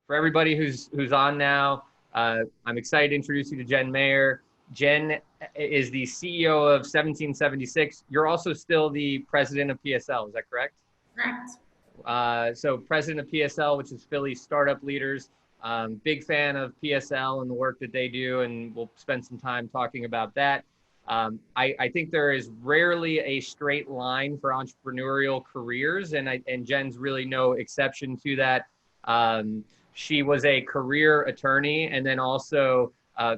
for everybody who's on now, I'm excited to introduce you to Jenn Maher. Jenn is the CEO of 1776. You're also still the president of PSL. Is that correct? Correct. So president of PSL, which is Philly Startup Leaders. Big fan of PSL and the work that they do, and we'll spend some time talking about that. I think there is rarely a straight line for entrepreneurial careers, and Jenn's really no exception to that. She was a career attorney and then also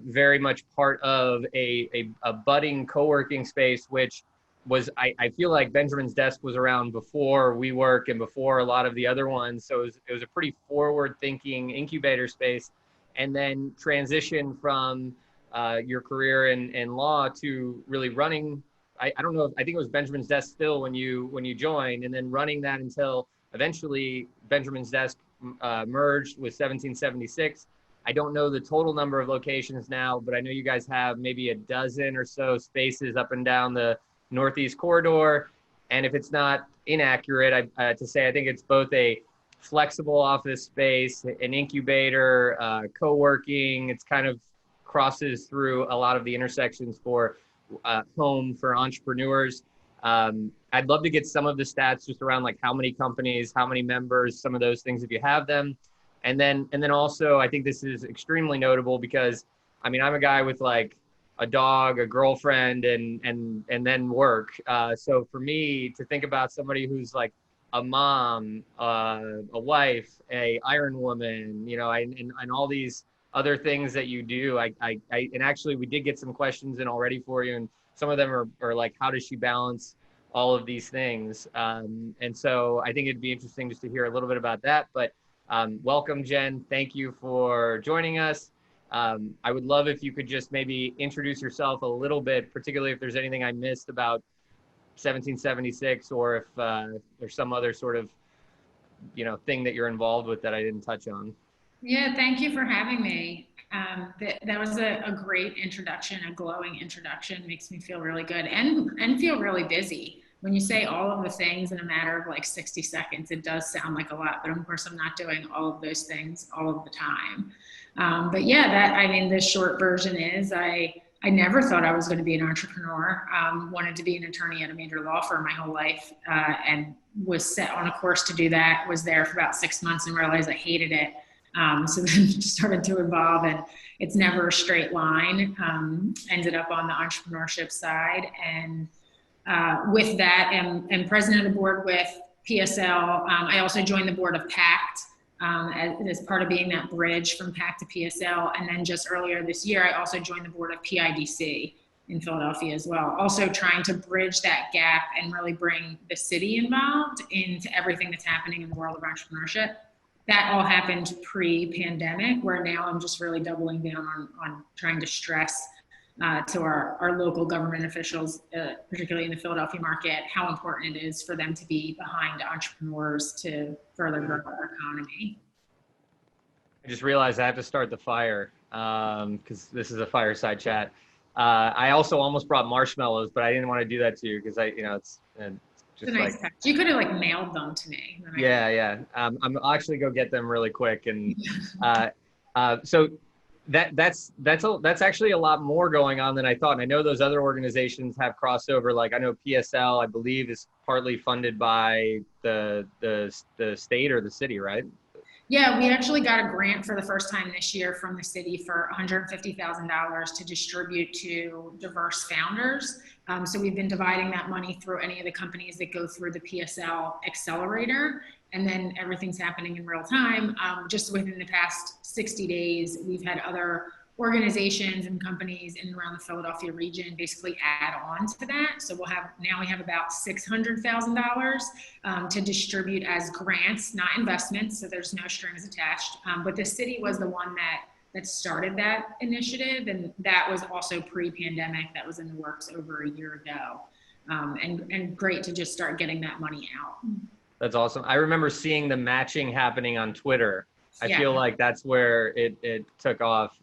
very much part of a budding co-working space, which was, I feel like Benjamin's Desk was around before WeWork and before a lot of the other ones. So it was a pretty forward-thinking incubator space, and then transition from your career in law to really running. I don't know. I think it was Benjamin's Desk still when you joined, and then running that until eventually Benjamin's Desk merged with 1776. I don't know the total number of locations now, but I know you guys have maybe a dozen or so spaces up and down the Northeast corridor. And if it's not inaccurate, to say I think it's both a flexible office space, an incubator, co-working. It's kind of crosses through a lot of the intersections for home for entrepreneurs. I'd love to get some of the stats just around like how many companies, how many members, some of those things if you have them. And then also, I think this is extremely notable because, I mean, I'm a guy with like a dog, a girlfriend, and then work. So for me to think about somebody who's like a mom, a wife, a iron woman, you know, and all these other things that you do, and actually we did get some questions in already for you, and some of them are like, how does she balance all of these things? And so I think it'd be interesting just to hear a little bit about that. But welcome, Jenn. Thank you for joining us. I would love if you could just maybe introduce yourself a little bit, particularly if there's anything I missed about 1776, or if there's some other sort of, thing that you're involved with that I didn't touch on. Yeah, thank you for having me. That was a great introduction, a glowing introduction. Makes me feel really good and feel really busy. When you say all of the things in a matter of like 60 seconds, it does sound like a lot, but of course I'm not doing all of those things all of the time. But yeah, the short version is I never thought I was going to be an entrepreneur. Wanted to be an attorney at a major law firm my whole life, and was set on a course to do that. Was there for about 6 months and realized I hated it. So then started to evolve, and it's never a straight line. Ended up on the entrepreneurship side, and with that, am president of the board with PSL. I also joined the board of PACT as part of being that bridge from PACT to PSL. And then just earlier this year, I also joined the board of PIDC in Philadelphia as well. Also trying to bridge that gap and really bring the city involved into everything that's happening in the world of entrepreneurship. That all happened pre-pandemic, where now I'm just really doubling down on trying to stress to our local government officials, particularly in the Philadelphia market, how important it is for them to be behind entrepreneurs to further grow our economy. I just realized I have to start the fire because this is a fireside chat. I also almost brought marshmallows, but I didn't want to do that to you because it's just a nice touch. You could have like mailed them to me. Yeah. I'll actually go get them really quick. And so that's actually a lot more going on than I thought. And I know those other organizations have crossover. Like I know PSL, I believe, is partly funded by the state or the city, right? Yeah, we actually got a grant for the first time this year from the city for $150,000 to distribute to diverse founders. So we've been dividing that money through any of the companies that go through the PSL accelerator, and then everything's happening in real time. Just within the past 60 days, we've had other organizations and companies in and around the Philadelphia region basically add on to that. So we have about $600,000 to distribute as grants, not investments. So there's no strings attached. But the city was the one that started that initiative. And that was also pre-pandemic. That was in the works over a year ago. And great to just start getting that money out. That's awesome. I remember seeing the matching happening on Twitter. I feel like that's where it took off.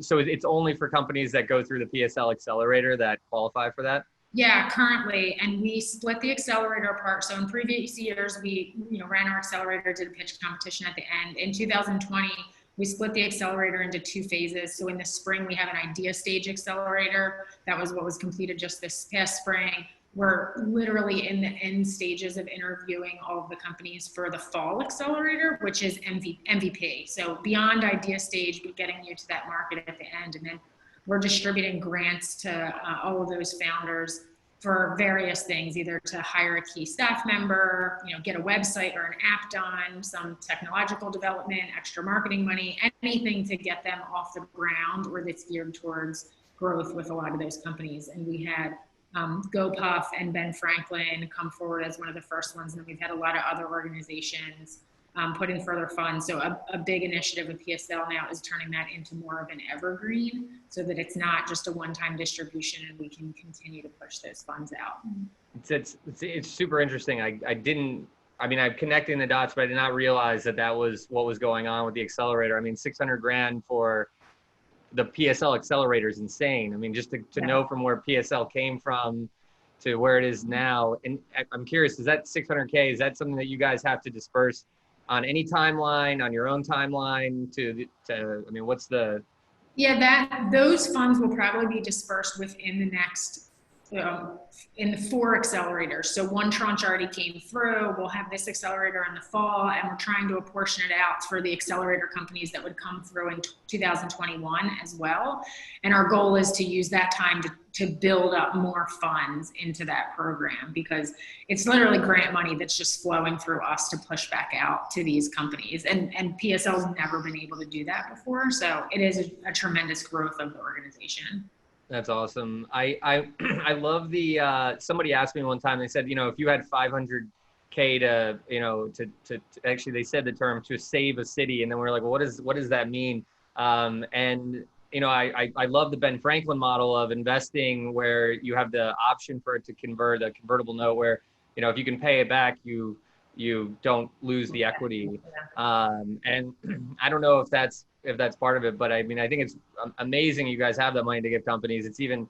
So it's only for companies that go through the PSL accelerator that qualify for that? Yeah, currently, and we split the accelerator apart. So in previous years, we ran our accelerator, did a pitch competition at the end. In 2020, we split the accelerator into two phases. So in the spring, we have an idea stage accelerator. That was what was completed just this past spring. We're literally in the end stages of interviewing all of the companies for the fall accelerator, which is MVP. So beyond idea stage, but getting you to that market at the end, and then we're distributing grants to all of those founders for various things, either to hire a key staff member, get a website or an app done, some technological development, extra marketing money, anything to get them off the ground or that's geared towards growth with a lot of those companies. And we had GoPuff and Ben Franklin come forward as one of the first ones. And then we've had a lot of other organizations put in further funds. So a big initiative with PSL now is turning that into more of an evergreen so that it's not just a one-time distribution and we can continue to push those funds out. It's super interesting. I'm connecting the dots, but I did not realize that was what was going on with the accelerator. I mean, 600 grand for the PSL accelerator is insane. I mean, just to know from where PSL came from to where it is now. And I'm curious, is that 600K, is that something that you guys have to disperse on any timeline, on your own timeline what's the? Yeah, those funds will probably be dispersed within the next, in the 4 accelerators. So one tranche already came through. We'll have this accelerator in the fall, and we're trying to apportion it out for the accelerator companies that would come through in 2021 as well. And our goal is to use that time to build up more funds into that program, because it's literally grant money that's just flowing through us to push back out to these companies. And PSL's never been able to do that before. So it is a tremendous growth of the organization. That's awesome. I love somebody asked me one time, they said, if you had 500K to actually, they said the term to save a city. And then we're like, well, what does that mean? I love the Ben Franklin model of investing where you have the option for it to convert a convertible note where, if you can pay it back, you don't lose the equity. And I don't know if that's part of it, but I mean, I think it's amazing you guys have that money to give companies. It's even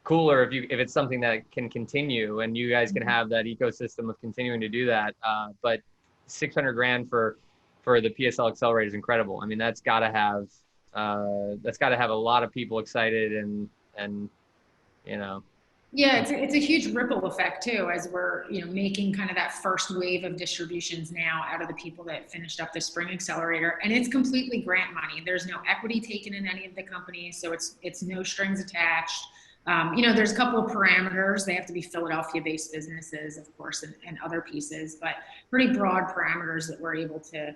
cooler if it's something that can continue and you guys can have that ecosystem of continuing to do that. But 600 grand for the PSL accelerator is incredible. I mean, that's got to have a lot of people excited and. Yeah, it's a huge ripple effect too, as we're making kind of that first wave of distributions now out of the people that finished up the spring accelerator, and it's completely grant money. There's no equity taken in any of the companies, so it's no strings attached. There's a couple of parameters. They have to be Philadelphia-based businesses, of course, and other pieces, but pretty broad parameters that we're able to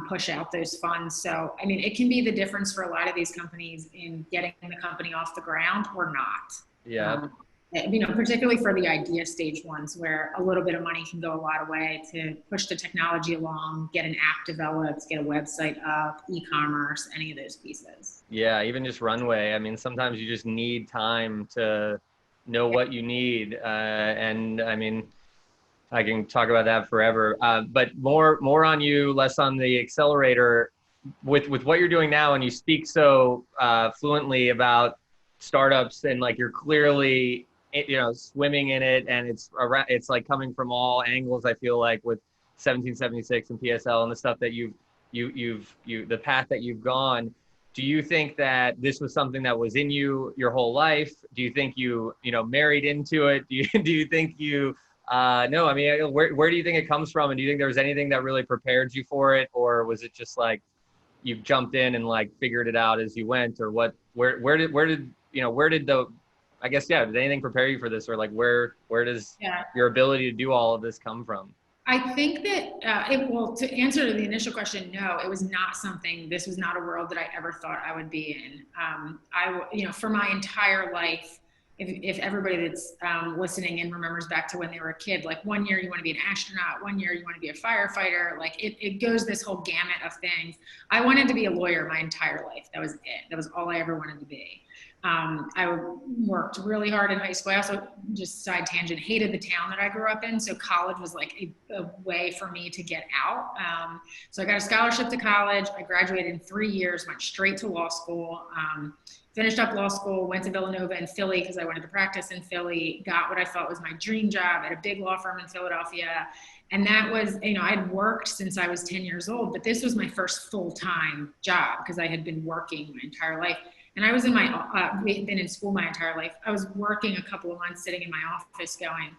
push out those funds. So, I mean, it can be the difference for a lot of these companies in getting the company off the ground or not. Yeah. Particularly for the idea stage ones where a little bit of money can go a lot of way to push the technology along, get an app developed, get a website up, e-commerce, any of those pieces. Yeah, even just runway. I mean, sometimes you just need time to know what you need. And I mean, I can talk about that forever. But more on you, less on the accelerator. With what you're doing now, and you speak so fluently about startups, and like you're clearly swimming in it, and it's like coming from all angles. I feel like with 1776 and PSL and the stuff that the path that you've gone. Do you think that this was something that was in you your whole life? Do you think you married into it? Do you think you no? I mean, where do you think it comes from? And do you think there was anything that really prepared you for it, or was it just like you jumped in and like figured it out as you went, or what? Where did the I guess, yeah, did anything prepare you for this, or like where does your ability to do all of this come from? I think that, to answer the initial question, no, it was not something, this was not a world that I ever thought I would be in. For my entire life, if everybody that's listening in remembers back to when they were a kid, like one year you want to be an astronaut, one year you want to be a firefighter, like it goes this whole gamut of things. I wanted to be a lawyer my entire life. That was it. That was all I ever wanted to be. I worked really hard in high school. I also, just side tangent, hated the town that I grew up in. So college was like a way for me to get out. So I got a scholarship to college. I graduated in 3 years, went straight to law school, finished up law school, went to Villanova and Philly because I wanted to practice in Philly, got what I thought was my dream job at a big law firm in Philadelphia. And that was, I'd worked since I was 10 years old, but this was my first full-time job because I had been working my entire life. And I was been in school my entire life. I was working a couple of months sitting in my office going,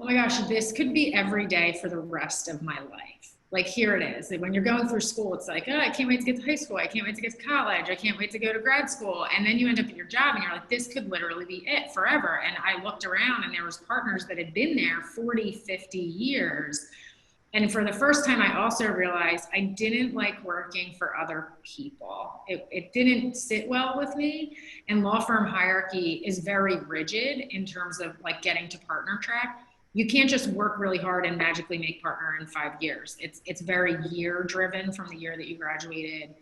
oh my gosh, this could be every day for the rest of my life. Like, here it is. Like, when you're going through school, it's like, oh, I can't wait to get to high school. I can't wait to get to college. I can't wait to go to grad school. And then you end up at your job and you're like, this could literally be it forever. And I looked around and there was partners that had been there 40, 50 years. And for the first time, I also realized I didn't like working for other people. It didn't sit well with me. And law firm hierarchy is very rigid in terms of like getting to partner track. You can't just work really hard and magically make partner in 5 years. It's very year driven from the year that you graduated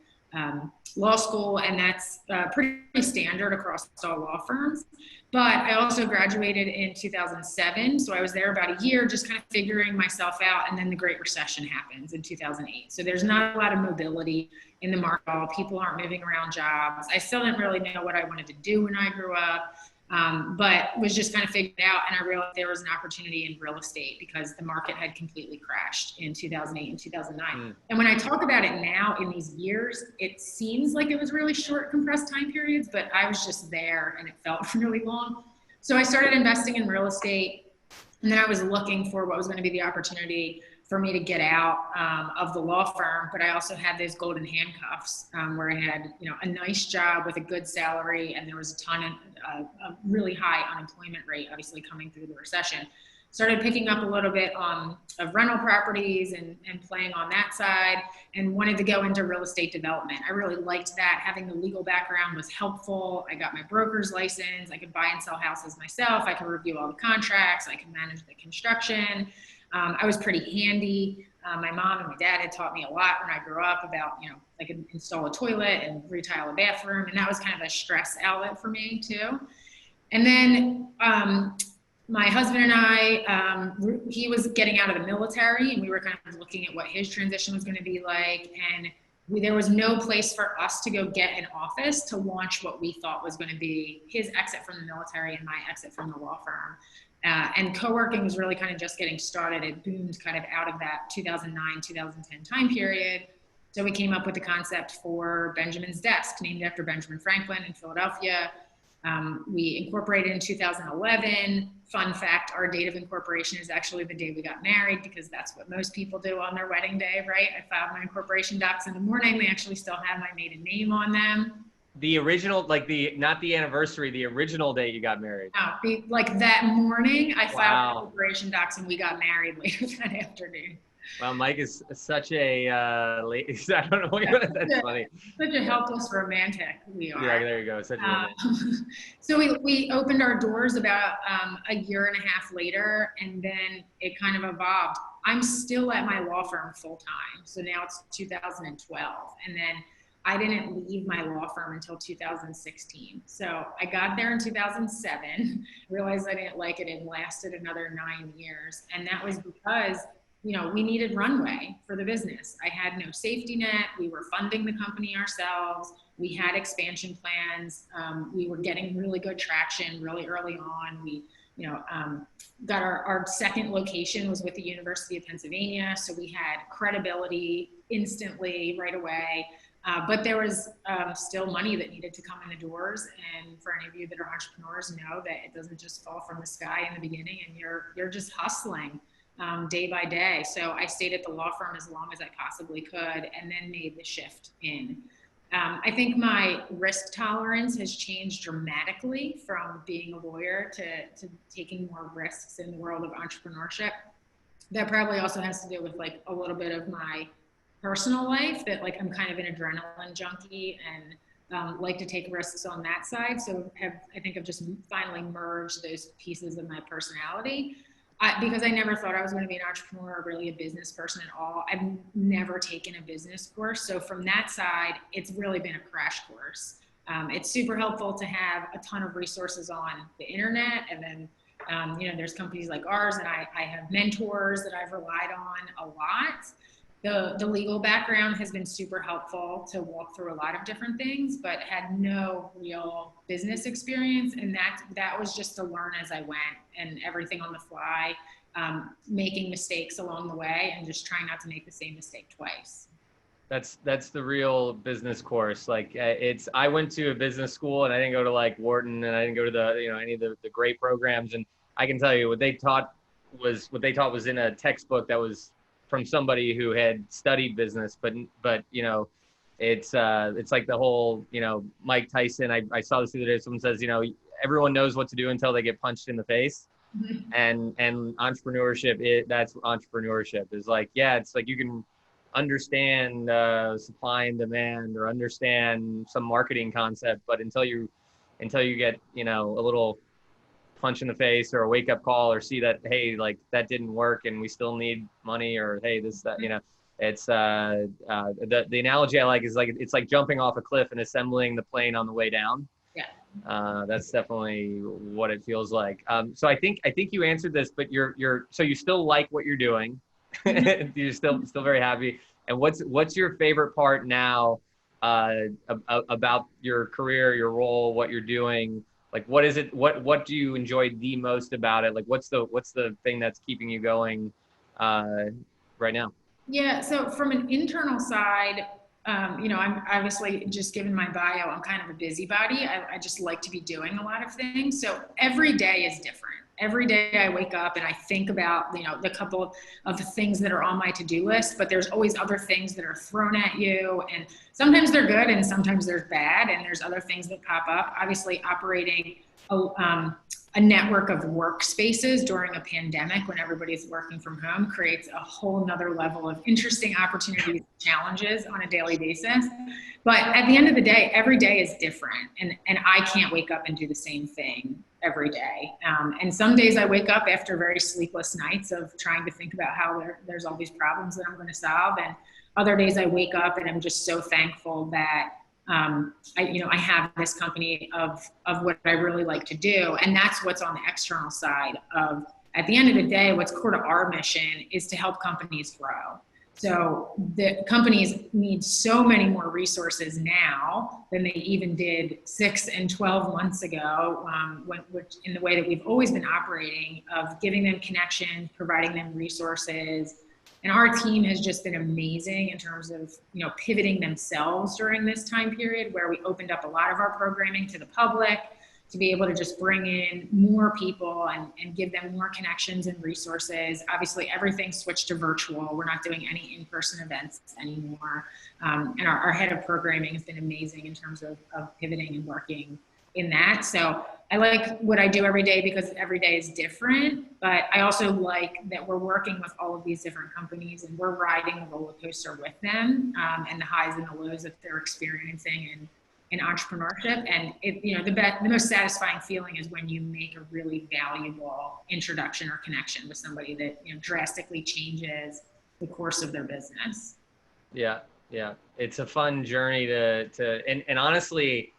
law school, and that's pretty standard across all law firms. But I also graduated in 2007, so I was there about a year just kind of figuring myself out, and then the Great Recession happens in 2008. So there's not a lot of mobility in the market. People aren't moving around jobs. I still didn't really know what I wanted to do when I grew up. But was just kind of figuring it out, and I realized there was an opportunity in real estate because the market had completely crashed in 2008 and 2009. And when I talk about it now in these years, it seems like it was really short, compressed time periods, but I was just there and it felt really long. So I started investing in real estate, and then I was looking for what was going to be the opportunity for me to get out of the law firm. But I also had those golden handcuffs where I had, a nice job with a good salary, and there was a ton of a really high unemployment rate, obviously coming through the recession. Started picking up a little bit of rental properties and playing on that side, and wanted to go into real estate development. I really liked that. Having the legal background was helpful. I got my broker's license. I could buy and sell houses myself. I could review all the contracts. I could manage the construction. I was pretty handy. My mom and my dad had taught me a lot when I grew up about, I could install a toilet and retile a bathroom. And that was kind of a stress outlet for me too. And then my husband and I, he was getting out of the military, and we were kind of looking at what his transition was going to be like. And there was no place for us to go get an office to launch what we thought was going to be his exit from the military and my exit from the law firm. And co-working was really kind of just getting started. It boomed kind of out of that 2009, 2010 time period. So we came up with the concept for Benjamin's Desk, named after Benjamin Franklin in Philadelphia. We incorporated in 2011. Fun fact, our date of incorporation is actually the day we got married, because that's what most people do on their wedding day, right? I filed my incorporation docs in the morning. They actually still have my maiden name on them. The original, not the anniversary, the original day you got married. Like that morning, I filed incorporation docs and we got married later that afternoon. Well, Mike is such a, I don't know what that's funny. Such a helpless romantic we are. Yeah, there you go. Such a So we opened our doors about a year and a half later, and then it kind of evolved. I'm still at my law firm full time. So now it's 2012. And then I didn't leave my law firm until 2016. So I got there in 2007, realized I didn't like it, and lasted another 9 years. And that was because, we needed runway for the business. I had no safety net. We were funding the company ourselves. We had expansion plans. We were getting really good traction really early on. We, got our second location was with the University of Pennsylvania. So we had credibility instantly right away. But there was still money that needed to come in the doors. And for any of you that are entrepreneurs, know that it doesn't just fall from the sky in the beginning, and you're just hustling day by day. So I stayed at the law firm as long as I possibly could, and then made the shift in. I think my risk tolerance has changed dramatically from being a lawyer to taking more risks in the world of entrepreneurship. That probably also has to do with like a little bit of my personal life, that like I'm kind of an adrenaline junkie and like to take risks on that side. So I think I've just finally merged those pieces of my personality. Because I never thought I was going to be an entrepreneur or really a business person at all. I've never taken a business course. So from that side, it's really been a crash course. It's super helpful to have a ton of resources on the internet. And then, there's companies like ours, and I have mentors that I've relied on a lot. The legal background has been super helpful to walk through a lot of different things, but had no real business experience. And that was just to learn as I went, and everything on the fly, making mistakes along the way and just trying not to make the same mistake twice. That's the real business course. Like I went to a business school, and I didn't go to like Wharton, and I didn't go to any of the great programs. And I can tell you what they taught was in a textbook that was from somebody who had studied business, but it's like the whole, Mike Tyson. I saw this the other day. Someone says, everyone knows what to do until they get punched in the face. Mm-hmm. And entrepreneurship, that's entrepreneurship is like, yeah, it's like you can understand supply and demand or understand some marketing concept, but until you get, a little punch in the face or a wake up call, or see that, hey, like that didn't work and we still need money, or hey, this, that, it's the analogy I like is like, it's like jumping off a cliff and assembling the plane on the way down. Yeah. That's definitely what it feels like. So I think you answered this, but so you still like what you're doing. You're still very happy. And what's your favorite part now about your career, your role, what you're doing? Like, what is it? What do you enjoy the most about it? Like, what's the thing that's keeping you going right now? Yeah. So from an internal side, I'm obviously, just given my bio, I'm kind of a busybody. I just like to be doing a lot of things. So every day is different. Every day I wake up and I think about, the couple of the things that are on my to-do list, but there's always other things that are thrown at you. And sometimes they're good and sometimes they're bad. And there's other things that pop up. Obviously, operating a network of workspaces during a pandemic when everybody's working from home creates a whole nother level of interesting opportunities, challenges on a daily basis. But at the end of the day, every day is different. And I can't wake up and do the same thing every day. And some days I wake up after very sleepless nights of trying to think about how there's all these problems that I'm going to solve. And other days I wake up and I'm just so thankful that I have this company of what I really like to do. And that's what's on the external side of, at the end of the day, what's core to our mission is to help companies grow. So the companies need so many more resources now than they even did 6 and 12 months ago, which in the way that we've always been operating, of giving them connections, providing them resources. And our team has just been amazing in terms of, pivoting themselves during this time period where we opened up a lot of our programming to the public to be able to just bring in more people and give them more connections and resources. Obviously, everything switched to virtual. We're not doing any in-person events anymore. And our head of programming has been amazing in terms of pivoting and working in that. So I like what I do every day because every day is different, but I also like that we're working with all of these different companies and we're riding the roller coaster with them, and the highs and the lows that they're experiencing in entrepreneurship. And the most satisfying feeling is when you make a really valuable introduction or connection with somebody that drastically changes the course of their business. Yeah, it's a fun journey and honestly,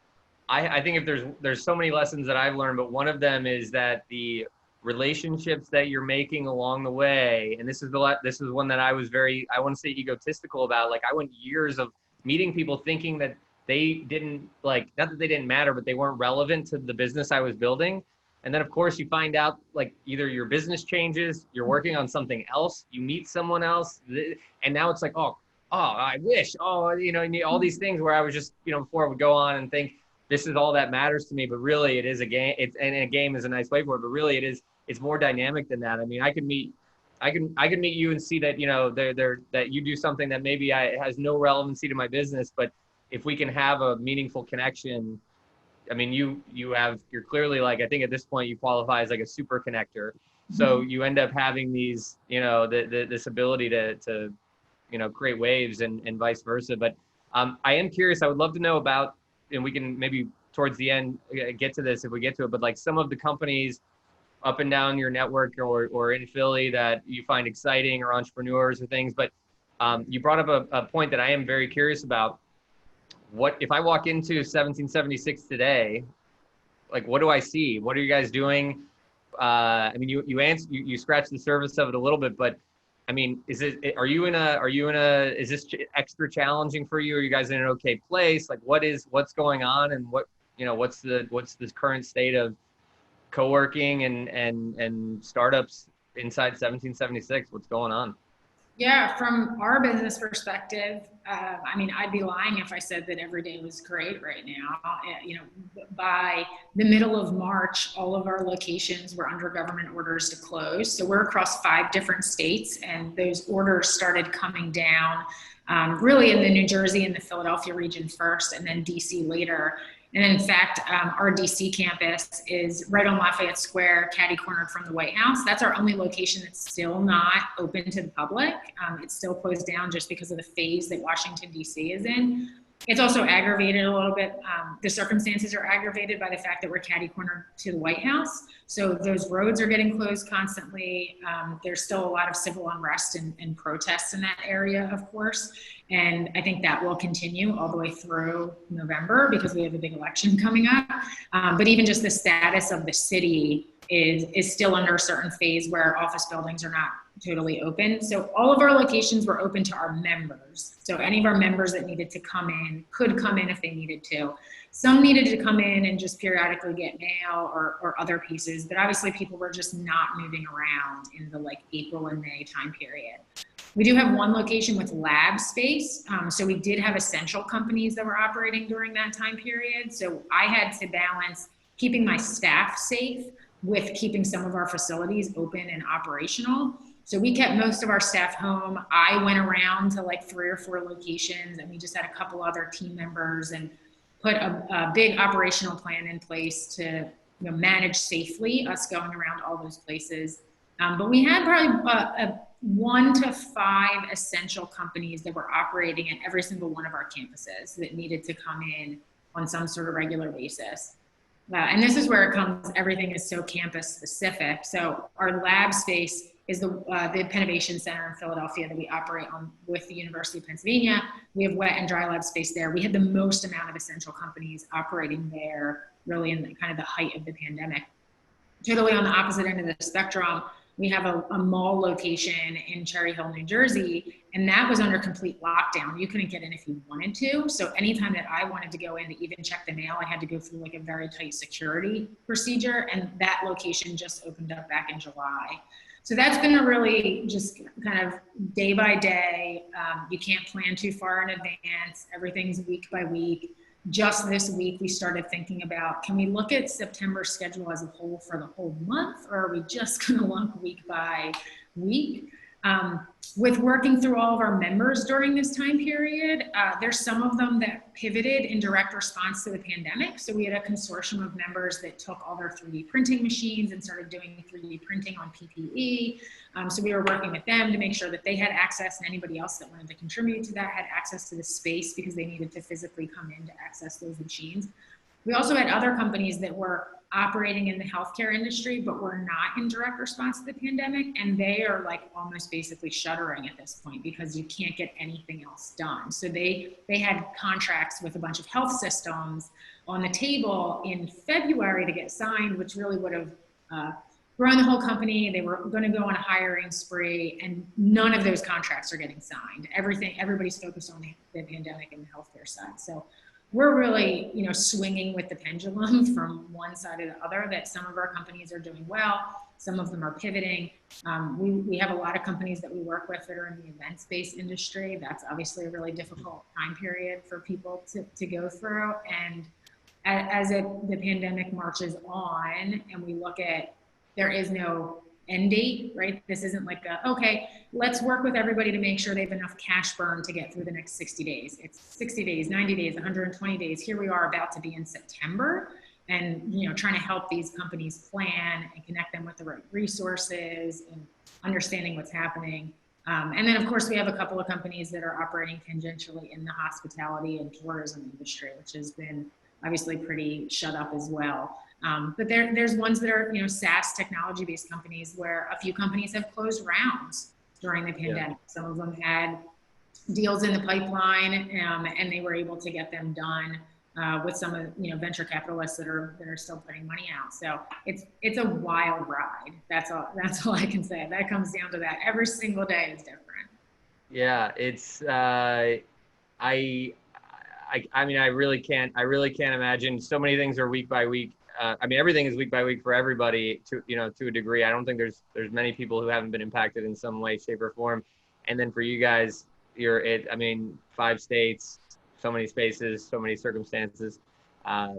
I think if there's so many lessons that I've learned, but one of them is that the relationships that you're making along the way, and this is one that I was I want to say egotistical about. Like I went years of meeting people thinking that they didn't not that they didn't matter, but they weren't relevant to the business I was building. And then of course you find out like either your business changes, you're working on something else, you meet someone else, and now it's like, oh, I wish, all these things where I was just, before I would go on and think, this is all that matters to me, but really it is a game. And a game is a nice way for it, but really it's more dynamic than that. I mean, I can meet you and see that, that you do something that maybe has no relevancy to my business, but if we can have a meaningful connection, I mean, you're clearly like, I think at this point you qualify as like a super connector. So you end up having these, this ability to create waves and vice versa. But I am curious, I would love to know about, and we can maybe towards the end get to this if we get to it, but like some of the companies up and down your network or in Philly that you find exciting, or entrepreneurs or things. But you brought up a point that I am very curious about. what if I walk into 1776 today? Like, what do I see? What are you guys doing? I mean, you scratched the surface of it a little bit, but I mean, are you in a, is this extra challenging for you? Are you guys in an okay place? Like, what's going on, and what's the current state of co-working and startups inside 1776? What's going on? Yeah, from our business perspective, I mean, I'd be lying if I said that every day was great right now. By the middle of March, all of our locations were under government orders to close. So we're across 5 different states, and those orders started coming down, really in the New Jersey and the Philadelphia region first, and then DC later. And in fact, our DC campus is right on Lafayette Square, catty-cornered from the White House. That's our only location that's still not open to the public. It's still closed down just because of the phase that Washington, DC is in. It's also aggravated a little bit. The circumstances are aggravated by the fact that we're catty-cornered to the White House. So those roads are getting closed constantly. There's still a lot of civil unrest and protests in that area, of course. And I think that will continue all the way through November because we have a big election coming up. But even just the status of the city is still under a certain phase where office buildings are not totally open. So all of our locations were open to our members. So any of our members that needed to come in could come in if they needed to. Some needed to come in and just periodically get mail or other pieces, but obviously people were just not moving around in the like April and May time period. We do have one location with lab space. So we did have essential companies that were operating during that time period. So I had to balance keeping my staff safe with keeping some of our facilities open and operational. So we kept most of our staff home. I went around to like 3 or 4 locations, and we just had a couple other team members and put a big operational plan in place to manage safely us going around all those places. But we had probably 1 to 5 essential companies that were operating at every single one of our campuses that needed to come in on some sort of regular basis. And this is where it comes, everything is so campus specific. So our lab space is the Pennovation Center in Philadelphia that we operate on with the University of Pennsylvania. We have wet and dry lab space there. We had the most amount of essential companies operating there really in kind of the height of the pandemic. Totally on the opposite end of the spectrum, we have a mall location in Cherry Hill, New Jersey, and that was under complete lockdown. You couldn't get in if you wanted to. So anytime that I wanted to go in to even check the mail, I had to go through like a very tight security procedure, and that location just opened up back in July. So that's been a really just kind of day by day. You can't plan too far in advance. Everything's week by week. Just this week, we started thinking about, can we look at September's schedule as a whole for the whole month, or are we just going to look week by week? With working through all of our members during this time period, there's some of them that pivoted in direct response to the pandemic. So we had a consortium of members that took all their 3D printing machines and started doing 3D printing on PPE. So we were working with them to make sure that they had access, and anybody else that wanted to contribute to that had access to the space because they needed to physically come in to access those machines. We also had other companies that were operating in the healthcare industry, but were not in direct response to the pandemic. And they are like almost basically shuttering at this point because you can't get anything else done. So they had contracts with a bunch of health systems on the table in February to get signed, which really would have grown the whole company. They were going to go on a hiring spree, and none of those contracts are getting signed. Everybody's focused on the pandemic and the healthcare side. So we're really, swinging with the pendulum from one side to the other, that some of our companies are doing well. Some of them are pivoting. We have a lot of companies that we work with that are in the events-based industry. That's obviously a really difficult time period for people to go through. And as the pandemic marches on and we look at, there is no end date, right? This isn't like okay, let's work with everybody to make sure they have enough cash burn to get through the next 60 days. It's 60 days, 90 days, 120 days. Here we are about to be in September and, trying to help these companies plan and connect them with the right resources and understanding what's happening. And then of course we have a couple of companies that are operating tangentially in the hospitality and tourism industry, which has been obviously pretty shut up as well. But there's ones that are, SaaS technology-based companies where a few companies have closed rounds during the pandemic. Yeah. Some of them had deals in the pipeline, and they were able to get them done with some of venture capitalists that are still putting money out. So it's a wild ride. That's all I can say. That comes down to that. Every single day is different. Yeah, it's I mean, I really can't imagine. So many things are week by week. I mean, everything is week by week for everybody to a degree. I don't think there's many people who haven't been impacted in some way, shape, or form. And then for you guys, I mean, 5 states, so many spaces, so many circumstances. I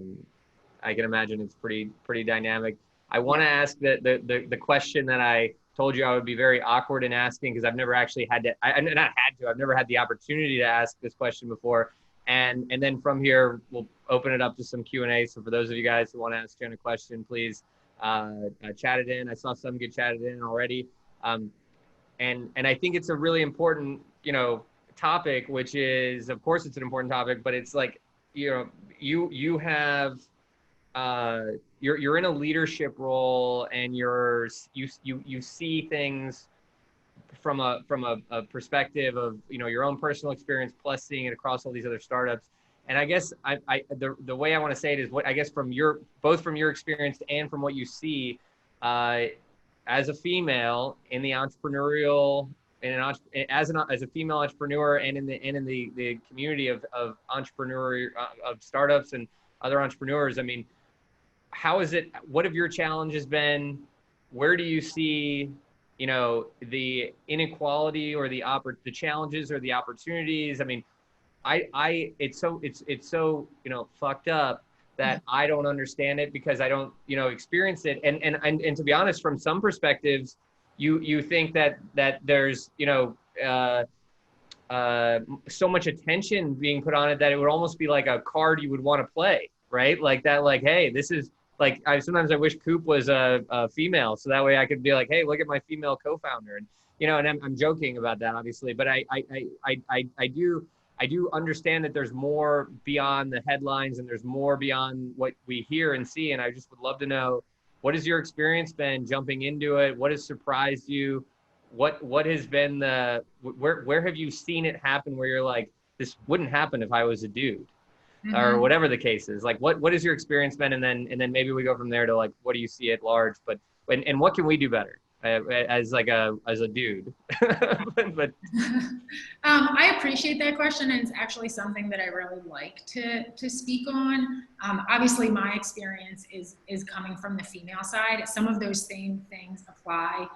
can imagine it's pretty dynamic. I want to ask the question that I told you I would be very awkward in asking, because I've never actually had to. I've never had the opportunity to ask this question before. And then from here, we'll open it up to some Q&A. So for those of you guys who want to ask Jenn a question, please chat it in. I saw some get chatted in already. And I think it's a really important, topic, which is, of course, it's an important topic, but it's like, you have, you're in a leadership role, and you see things from a perspective of your own personal experience, plus seeing it across all these other startups. And I guess the way I want to say it is, what I guess both from your experience and from what you see as a female in the entrepreneurial, as a female entrepreneur, and in the community of entrepreneur of startups and other entrepreneurs. I mean, how is it? What have your challenges been? Where do you see the inequality or the challenges or the opportunities? I mean, it's so fucked up that I don't understand it, because I don't experience it. And to be honest, from some perspectives, you think that there's so much attention being put on it that it would almost be like a card you would want to play, right? Like that, like, hey, this is like, sometimes I wish Coop was a female, so that way I could be like, hey, look at my female co-founder. And and I'm joking about that, obviously, but I do understand that there's more beyond the headlines, and there's more beyond what we hear and see. And I just would love to know, what has your experience been jumping into it? What has surprised you? What has been where have you seen it happen where you're like, this wouldn't happen if I was a dude? Or whatever the case is. Like, what has your experience been? And then maybe we go from there to like, what do you see at large? But and what can we do better as a dude? but I appreciate that question, and it's actually something that I really like to speak on. Obviously, my experience is coming from the female side. Some of those same things apply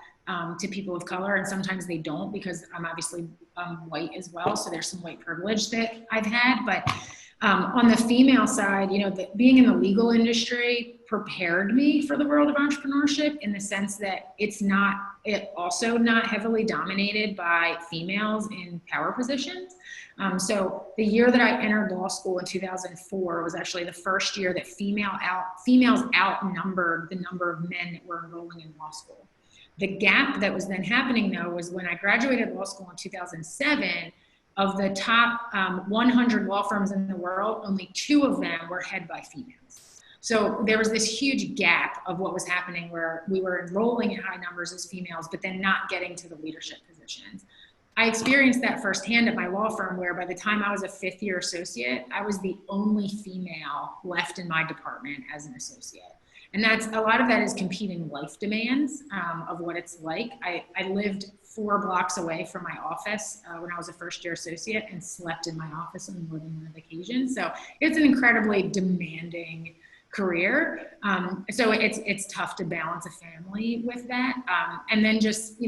to people of color, and sometimes they don't, because I'm obviously white as well. So there's some white privilege that I've had, but on the female side, being in the legal industry prepared me for the world of entrepreneurship, in the sense that it also not heavily dominated by females in power positions. So the year that I entered law school in 2004 was actually the first year that females outnumbered the number of men that were enrolling in law school. The gap that was then happening, though, was when I graduated law school in 2007, of the top 100 law firms in the world, only 2 of them were head by females. So there was this huge gap of what was happening, where we were enrolling in high numbers as females, but then not getting to the leadership positions. I experienced that firsthand at my law firm, where by the time I was a 5th-year associate, I was the only female left in my department as an associate. And a lot of that is competing life demands of what it's like. I lived 4 blocks away from my office when I was a first-year associate, and slept in my office on more than one occasion. So it's an incredibly demanding career. So it's tough to balance a family with that. And then just,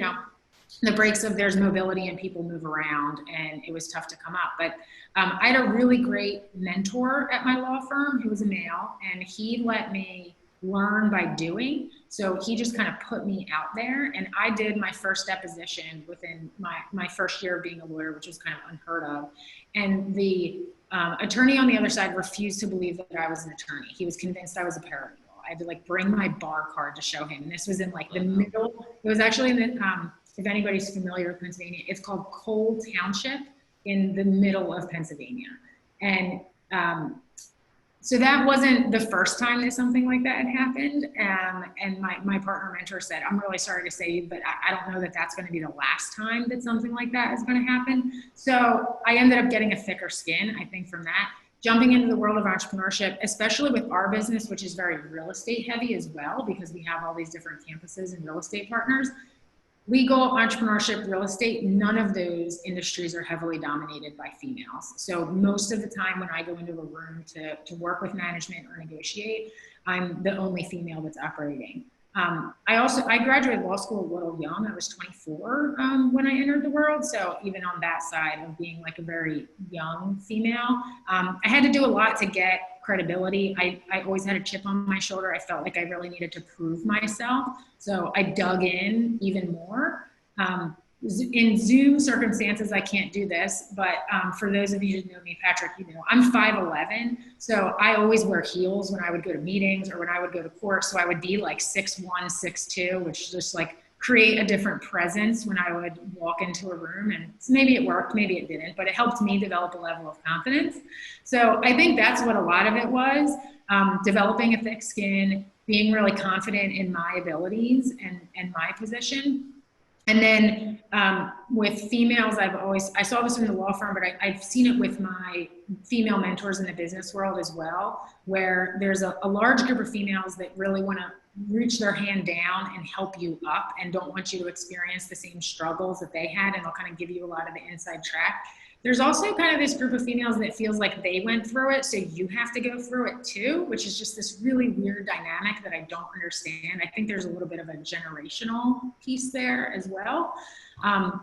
the breaks of there's mobility and people move around, and it was tough to come up. But I had a really great mentor at my law firm who was a male, and he let me learn by doing. So he just kind of put me out there, and I did my first deposition within my first year of being a lawyer, which was kind of unheard of. And the attorney on the other side refused to believe that I was an attorney. He was convinced I was a paralegal. I had to like bring my bar card to show him. And this was in like the middle. It was actually in the, if anybody's familiar with Pennsylvania, it's called Cole Township, in the middle of Pennsylvania. And So that wasn't the first time that something like that had happened. And my partner mentor said, I'm really sorry to say, but I don't know that that's going to be the last time that something like that is going to happen. So I ended up getting a thicker skin, I think, from that. Jumping into the world of entrepreneurship, especially with our business, which is very real estate heavy as well, because we have all these different campuses and real estate partners. Legal, entrepreneurship, real estate, none of those industries are heavily dominated by females. So most of the time when I go into a room to work with management or negotiate, I'm the only female that's operating. I graduated law school a little young. I was 24 when I entered the world. So even on that side of being like a very young female, I had to do a lot to get credibility. I always had a chip on my shoulder. I felt like I really needed to prove myself. So I dug in even more. In Zoom circumstances, I can't do this, but for those of you who know me, Patrick, you know, I'm 5'11", so I always wear heels when I would go to meetings or when I would go to court, so I would be like 6'1", 6'2", which just like create a different presence when I would walk into a room. And so maybe it worked, maybe it didn't, but it helped me develop a level of confidence. So I think that's what a lot of it was, developing a thick skin, being really confident in my abilities and my position. And then with females, I saw this in the law firm, but I've seen it with my female mentors in the business world as well, where there's a large group of females that really want to reach their hand down and help you up and don't want you to experience the same struggles that they had, and they'll kind of give you a lot of the inside track. There's also kind of this group of females that feels like they went through it, so you have to go through it too, which is just this really weird dynamic that I don't understand. I think there's a little bit of a generational piece there as well.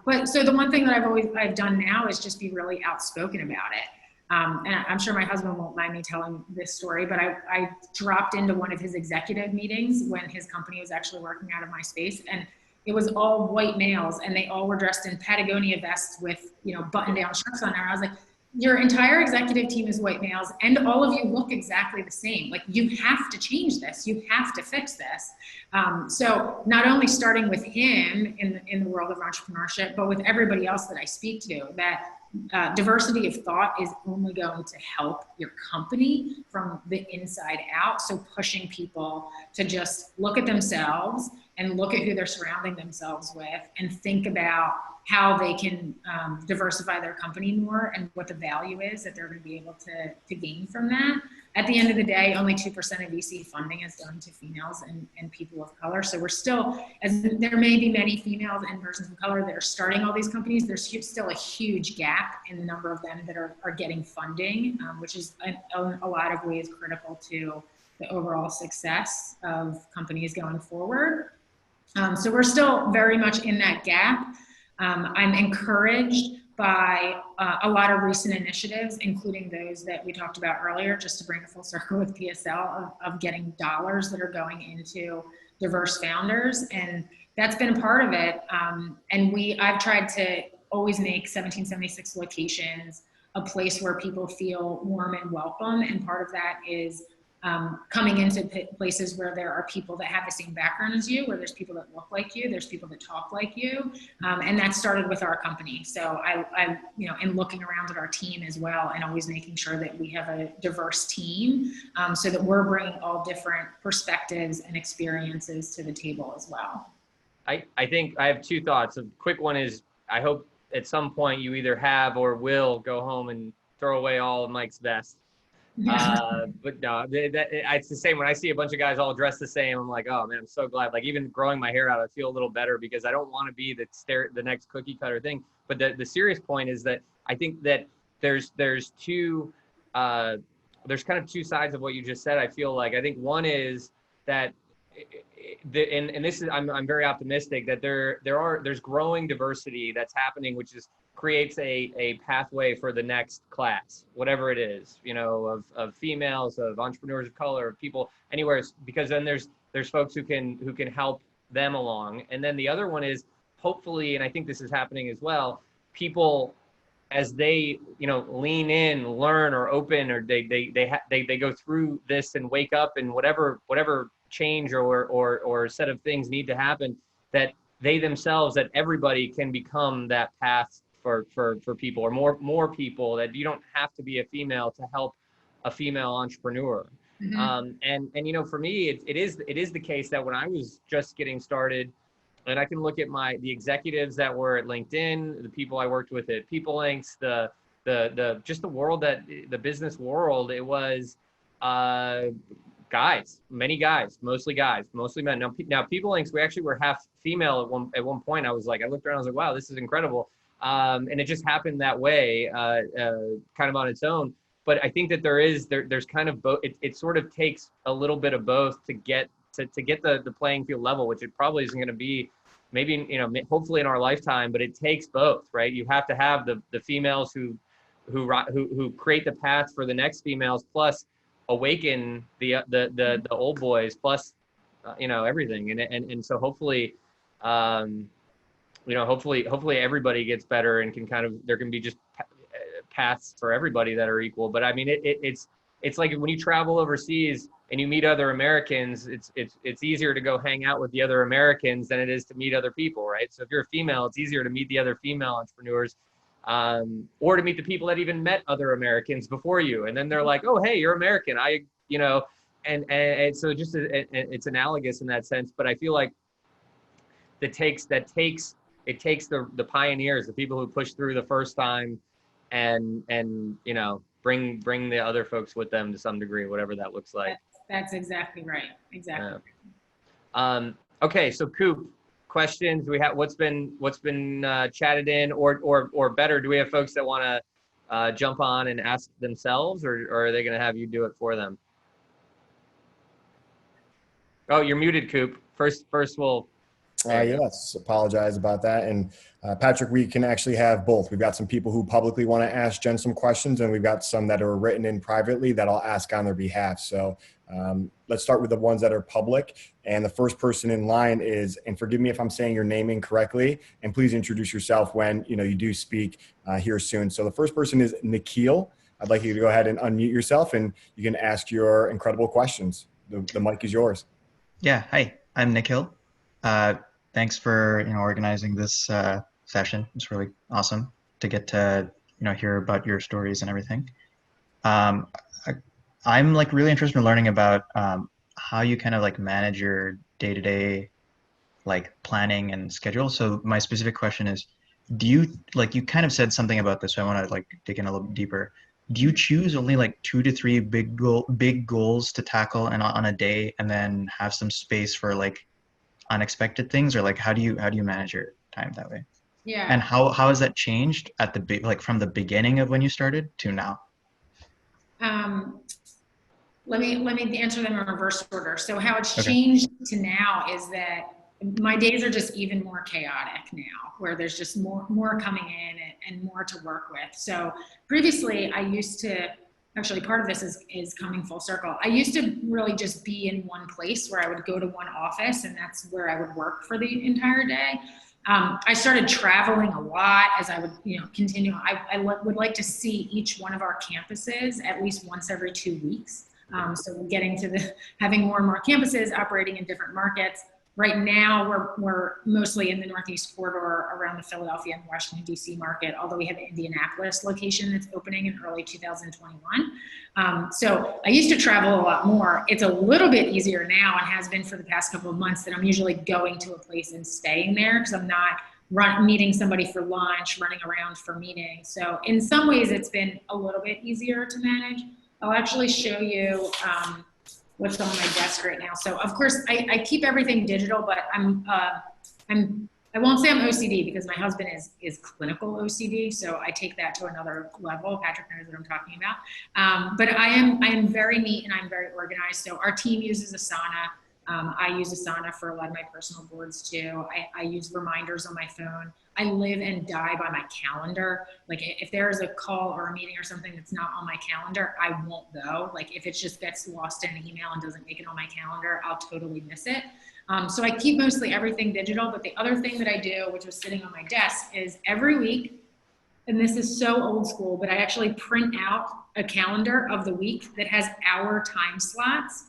But so the one thing that I've done now is just be really outspoken about it. And I'm sure my husband won't mind me telling this story, but I dropped into one of his executive meetings when his company was actually working out of my space, and it was all white males, and they all were dressed in Patagonia vests with, you know, button-down shirts on there. I was like, your entire executive team is white males, and all of you look exactly the same. Like, you have to change this. You have to fix this. So not only starting with him in the world of entrepreneurship, but with everybody else that I speak to, that diversity of thought is only going to help your company from the inside out. So pushing people to just look at themselves and look at who they're surrounding themselves with and think about how they can diversify their company more and what the value is that they're going to be able to gain from that. At the end of the day, only 2% of VC funding is going to females and people of color. So we're still, as there may be many females and persons of color that are starting all these companies, there's still a huge gap in the number of them that are getting funding, which is in a lot of ways critical to the overall success of companies going forward. So we're still very much in that gap. I'm encouraged by a lot of recent initiatives, including those that we talked about earlier, just to bring a full circle with PSL of getting dollars that are going into diverse founders. And that's been a part of it. And I've tried to always make 1776 locations a place where people feel warm and welcome. And part of that is coming into places where there are people that have the same background as you, where there's people that look like you, there's people that talk like you, and that started with our company. So I you know, in looking around at our team as well, and always making sure that we have a diverse team, so that we're bringing all different perspectives and experiences to the table as well. I think I have two thoughts. A quick one is, I hope at some point you either have or will go home and throw away all of Mike's vests. But no, it's the same. When I see a bunch of guys all dressed the same, I'm like, oh man, I'm so glad. Like, even growing my hair out, I feel a little better because I don't want to be the next cookie cutter thing. But the serious point is that I think that there's two there's kind of two sides of what you just said. I feel like, I think one is that and this is, I'm very optimistic that there's growing diversity that's happening, which is creates a pathway for the next class, whatever it is, you know, of females, of entrepreneurs of color, of people anywhere, because then there's folks who can help them along. And then the other one is, hopefully, and I think this is happening as well, people, as they, you know, lean in, learn, or open, or they go through this and wake up, and whatever change or set of things need to happen, that they themselves, that everybody can become that path for people, or more people, that you don't have to be a female to help a female entrepreneur. And you know, for me, it is the case that when I was just getting started, and I can look at the executives that were at LinkedIn, the people I worked with at PeopleLinks, the just the world, that the business world, it was guys, many guys, mostly men. Now PeopleLinks, we actually were half female at one point. I looked around, I was like, wow, this is incredible. And it just happened that way, kind of on its own. But I think that there's kind of both. It sort of takes a little bit of both to get the playing field level, which it probably isn't going to be, maybe, you know, hopefully in our lifetime. But it takes both, right? You have to have the females who create the path for the next females, plus awaken the old boys, plus you know, everything. And so hopefully, you know, hopefully everybody gets better and can kind of, there can be just paths for everybody that are equal. But I mean, it's like when you travel overseas and you meet other Americans, it's easier to go hang out with the other Americans than it is to meet other people, right? So if you're a female, it's easier to meet the other female entrepreneurs, or to meet the people that even met other Americans before you, and then they're like, oh, hey, you're American, you know, and so just it's analogous in that sense. But I feel like it takes the pioneers, the people who push through the first time, and you know, bring the other folks with them to some degree, whatever that looks like. That's exactly right. Exactly. Yeah. Okay, so Coop, questions we have? What's been chatted in, or better, do we have folks that want to jump on and ask themselves, or are they going to have you do it for them? Oh, you're muted, Coop. First we'll. Yes, apologize about that. And Patrick, we can actually have both. We've got some people who publicly want to ask Jenn some questions, and we've got some that are written in privately that I'll ask on their behalf. So let's start with the ones that are public. And the first person in line is, and forgive me if I'm saying your name incorrectly, and please introduce yourself when you do speak here soon. So the first person is Nikhil. I'd like you to go ahead and unmute yourself, and you can ask your incredible questions. The mic is yours. Yeah, hi, I'm Nikhil. Thanks for organizing this session. It's really awesome to get to hear about your stories and everything. I'm like really interested in learning about how you kind of like manage your day-to-day like planning and schedule. So my specific question is, do you you kind of said something about this, so I want to like dig in a little deeper. Do you choose only like 2 to 3 big goals to tackle and on a day, and then have some space for like unexpected things, or like how do you manage your time that way? Yeah. And how has that changed at from the beginning of when you started to now? Let me answer them in reverse order. So how it's changed to now is that my days are just even more chaotic now, where there's just more coming in and more to work with. So previously I used to, actually part of this is coming full circle. I used to really just be in one place where I would go to one office, and that's where I would work for the entire day. I started traveling a lot as I would, continue. I would like to see each one of our campuses at least once every 2 weeks. So we're getting to having more and more campuses operating in different markets. Right now, we're mostly in the Northeast corridor around the Philadelphia and Washington, D.C. market, although we have an Indianapolis location that's opening in early 2021. So I used to travel a lot more. It's a little bit easier now, and has been for the past couple of months, that I'm usually going to a place and staying there, because I'm not meeting somebody for lunch, running around for meetings. So in some ways, it's been a little bit easier to manage. I'll actually show you what's on my desk right now. So of course I keep everything digital, but I won't say I'm OCD, because my husband is clinical OCD. So I take that to another level. Patrick knows what I'm talking about. But I am very neat, and I'm very organized. So our team uses Asana. I use Asana for a lot of my personal boards too. I use reminders on my phone. I live and die by my calendar. Like if there is a call or a meeting or something that's not on my calendar, I won't go. Like if it just gets lost in an email and doesn't make it on my calendar, I'll totally miss it. So I keep mostly everything digital. But the other thing that I do, which was sitting on my desk, is every week, and this is so old school, but I actually print out a calendar of the week that has our time slots.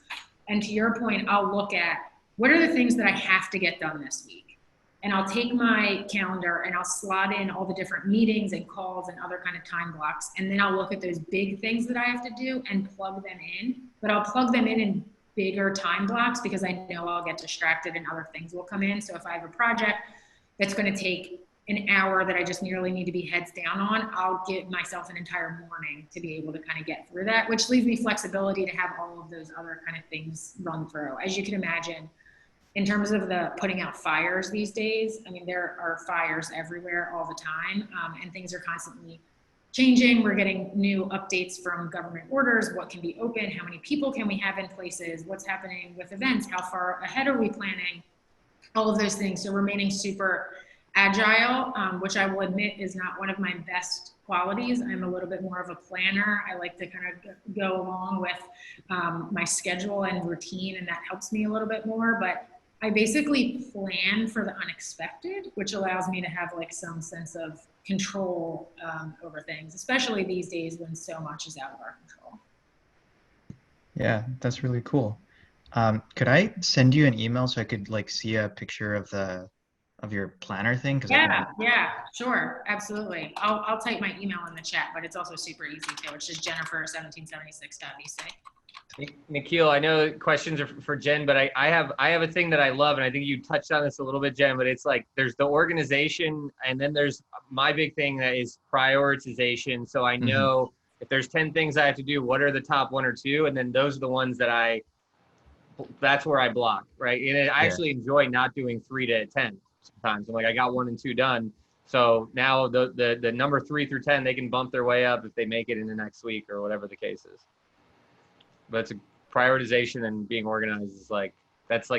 And to your point, I'll look at what are the things that I have to get done this week. and I'll take my calendar and I'll slot in all the different meetings and calls and other kind of time blocks. And then I'll look at those big things that I have to do and plug them in, but I'll plug them in bigger time blocks because I know I'll get distracted and other things will come in. So if I have a project that's going to take an hour that I just nearly need to be heads down on, I'll give myself an entire morning to be able to kind of get through that, which leaves me flexibility to have all of those other kind of things run through. As you can imagine, in terms of the putting out fires these days, I mean, there are fires everywhere all the time, and things are constantly changing. We're getting new updates from government orders, what can be open, how many people can we have in places, what's happening with events, how far ahead are we planning, all of those things. So remaining super agile, which I will admit is not one of my best qualities. I'm a little bit more of a planner. I like to kind of go along with my schedule and routine, and that helps me a little bit more. But I basically plan for the unexpected, which allows me to have like some sense of control over things, especially these days when so much is out of our control. Yeah, that's really cool. Could I send you an email so I could like see a picture of your planner thing? Yeah, sure, absolutely. I'll type my email in the chat, but it's also super easy too. It's just Jennifer1776.vc. Nikhil, I know questions are for Jen, but I have a thing that I love, and I think you touched on this a little bit, Jen, but it's like there's the organization, and then there's my big thing that is prioritization. So I know if there's 10 things I have to do, what are the top 1 or 2? And then those are the ones that that's where I block, right? And I actually enjoy not doing 3 to 10 sometimes. I'm like, I got 1 and 2 done. So now the number 3 through 10, they can bump their way up if they make it in the next week or whatever the case is. But it's a prioritization, and being organized is like, it's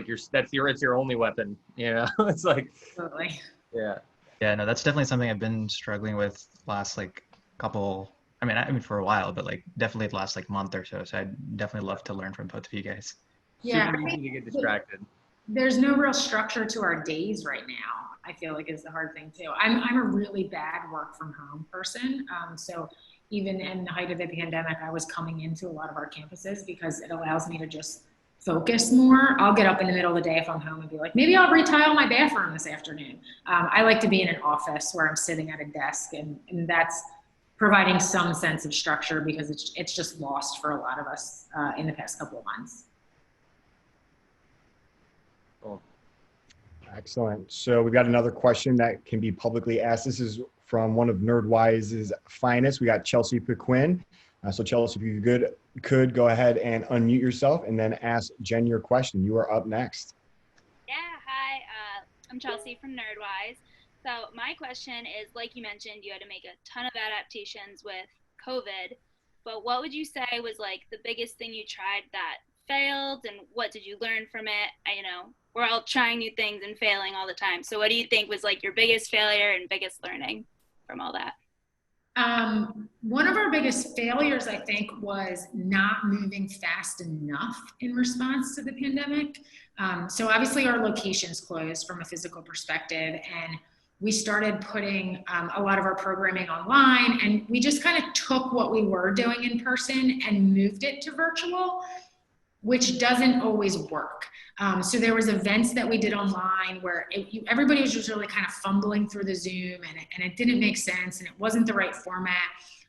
your only weapon, you know? It's like, Totally. Yeah, no, that's definitely something I've been struggling with last like couple, I mean for a while, but like definitely the last like month or so. So I'd definitely love to learn from both of you guys. Yeah, super easy to get distracted. There's no real structure to our days right now, I feel like, is the hard thing too. I'm a really bad work from home person. So even in the height of the pandemic, I was coming into a lot of our campuses because it allows me to just focus more. I'll get up in the middle of the day if I'm home and be like, maybe I'll retile my bathroom this afternoon. I like to be in an office where I'm sitting at a desk, and that's providing some sense of structure because it's just lost for a lot of us in the past couple of months. Cool. Excellent. So we've got another question that can be publicly asked. This is from one of Nerdwise's finest. We got Chelsea Pequin. So Chelsea, if you could go ahead and unmute yourself and then ask Jen your question. You are up next. Yeah, hi. I'm Chelsea from Nerdwise. So my question is, like you mentioned, you had to make a ton of adaptations with COVID, but what would you say was like the biggest thing you tried that failed, and what did you learn from it? We're all trying new things and failing all the time. So what do you think was like your biggest failure and biggest learning from all that? One of our biggest failures, I think, was not moving fast enough in response to the pandemic. So obviously our locations closed from a physical perspective, and we started putting a lot of our programming online, and we just kind of took what we were doing in person and moved it to virtual, which doesn't always work. So there was events that we did online where everybody was just really kind of fumbling through the Zoom, and it didn't make sense, and it wasn't the right format.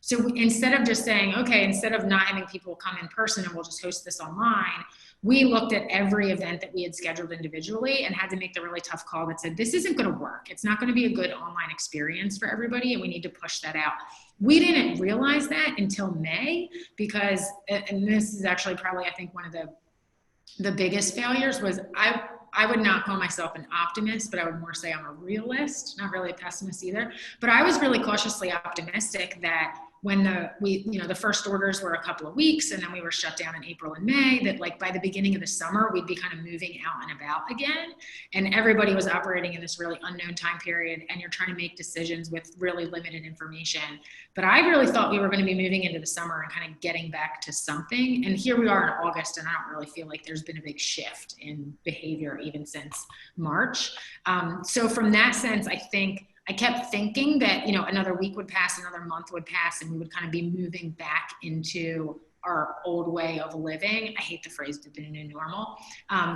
So instead of just saying, okay, instead of not having people come in person and we'll just host this online, we looked at every event that we had scheduled individually and had to make the really tough call that said, this isn't going to work. It's not going to be a good online experience for everybody, and we need to push that out. We didn't realize that until May, because, and this is actually probably, I think, one of the biggest failures was I would not call myself an optimist, but I would more say I'm a realist, not really a pessimist either. But I was really cautiously optimistic that when the first orders were a couple of weeks, and then we were shut down in April and May, that like by the beginning of the summer, we'd be kind of moving out and about again. And everybody was operating in this really unknown time period, and you're trying to make decisions with really limited information. But I really thought we were going to be moving into the summer and kind of getting back to something. And here we are in August, and I don't really feel like there's been a big shift in behavior even since March. So from that sense, I think I kept thinking that, another week would pass, another month would pass, and we would kind of be moving back into our old way of living. I hate the phrase the new normal.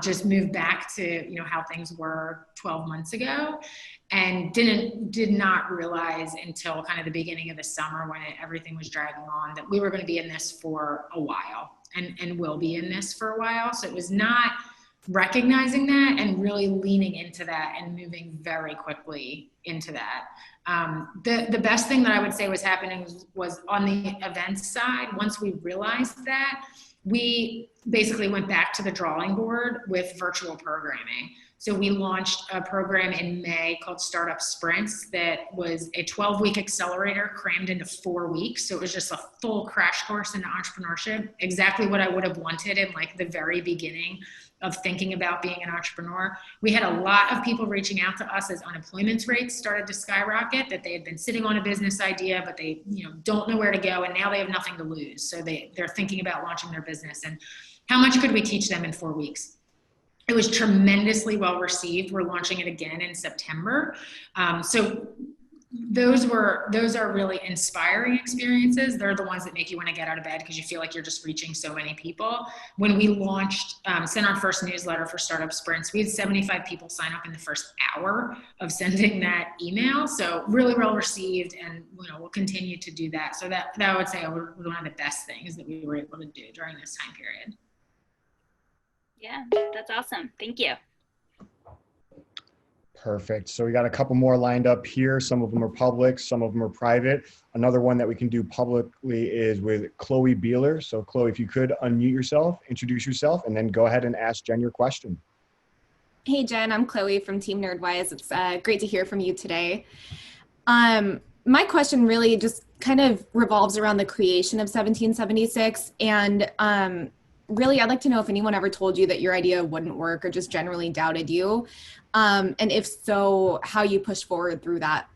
Just move back to, how things were 12 months ago, and did not realize until kind of the beginning of the summer when everything was dragging on that we were going to be in this for a while and will be in this for a while. So it was not recognizing that and really leaning into that and moving very quickly into that. The best thing that I would say was happening was on the events side. Once we realized that, we basically went back to the drawing board with virtual programming. So we launched a program in May called Startup Sprints that was a 12-week accelerator crammed into 4 weeks. So it was just a full crash course into entrepreneurship, exactly what I would have wanted in like the very beginning of thinking about being an entrepreneur. We had a lot of people reaching out to us as unemployment rates started to skyrocket, that they had been sitting on a business idea, but they don't know where to go, and now they have nothing to lose. So they're thinking about launching their business. And how much could we teach them in 4 weeks? It was tremendously well received. We're launching it again in September. So those are really inspiring experiences. They're the ones that make you want to get out of bed because you feel like you're just reaching so many people. When we launched, sent our first newsletter for Startup Sprints, we had 75 people sign up in the first hour of sending that email. So really well received, and we'll continue to do that. So that I would say was one of the best things that we were able to do during this time period. Yeah, that's awesome. Thank you. Perfect. So we got a couple more lined up here. Some of them are public, some of them are private. Another one that we can do publicly is with Chloe Beeler. So Chloe, if you could unmute yourself, introduce yourself, and then go ahead and ask Jenn your question. Hey, Jenn, I'm Chloe from Team Nerdwise. It's great to hear from you today. My question really just kind of revolves around the creation of 1776. And really, I'd like to know if anyone ever told you that your idea wouldn't work or just generally doubted you. And if so, how you pushed forward through that.